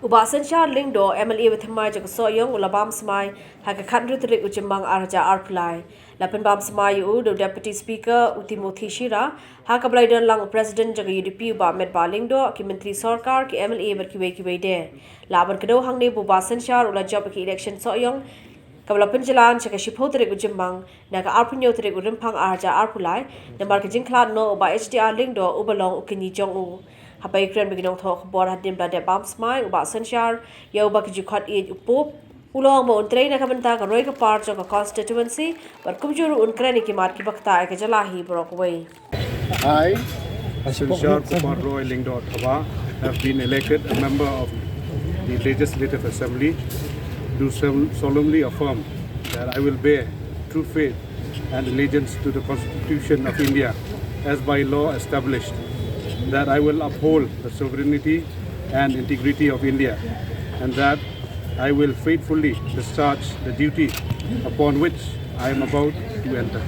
Ubasan Shah Lingdo, MLA with Thymmai Jaga Sohiong, Ulabam Smai, Haka Kandritrik Ujimang Arja Arpulai. Lapan Bam Smai the Deputy Speaker Utimothi Shira, Haka Blaidan Lang President Jaga UDP Uba Med Balingdo, Kimentri Sorkar, Ki MLA Berkiwe De. Laban Kado Hangne Bubasan Shah Ula Job Election Sohiong, Kablapan Jalan Chaka Shipotrik Ujimang, Naga Arpunyotik Urimpang Arja Arpulai, the Marketing Clan no by HDR Lingdo, Ubalong Ukini Jong U. Hapai kren beginong thok bor hadim blade bam smai uba sanchar ya uba ki jukhat e upop ulong mo untrei na kabanta ka roi ka part ka constituency par kumjuru unkren ki mar ki bakta ke jalahi brok way. I, Sanchar Kumar Roy Lingdo Thaba, have been elected a member of the Legislative Assembly, do solemnly affirm that I will bear true faith and allegiance to the Constitution of India as by law established, that I will uphold the sovereignty and integrity of India, and that I will faithfully discharge the duty upon which I am about to enter.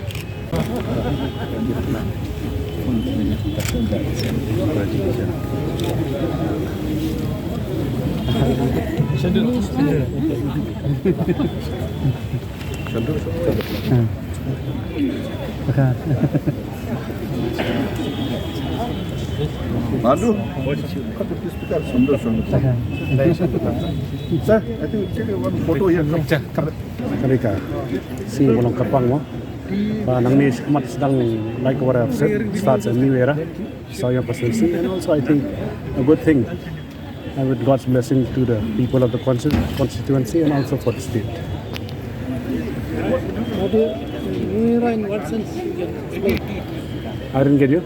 Madu, sir, I think we'll take one photo here. Kalika, si walang kapang mo. Nang ni mat sedang like what I've said, starts a new era. Sohiong constituency, and also I think a good thing, and with God's blessing to the people of the constituency and also for the state. New era in what sense? I didn't get you.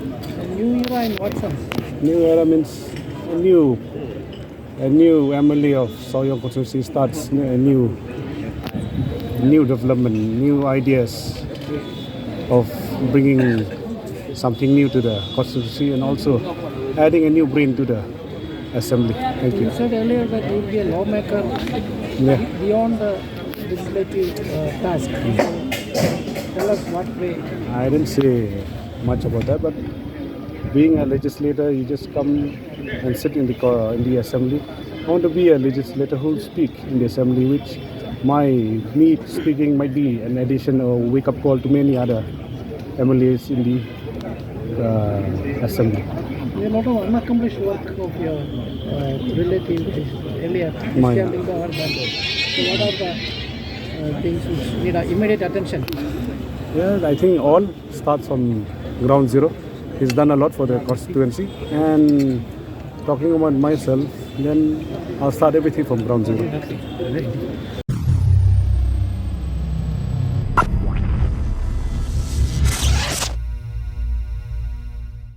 New era in what sense? New era means a new MLA of Sohiong constituency starts a new development, new ideas of bringing something new to the constituency and also adding a new brain to the assembly. Thank you. You said earlier that you will be a lawmaker beyond the legislative task. Tell us what way. I didn't say much about that, but being a legislator, you just come and sit in the assembly. I want to be a legislator who will speak in the assembly, which me speaking might be an addition or wake-up call to many other MLAs in the assembly. There are a lot of unaccomplished work of your relative earlier. Mine. So what are the things which need immediate attention? Yeah, I think all starts from ground zero. He's done a lot for the constituency, and talking about myself, then I'll start everything from ground zero.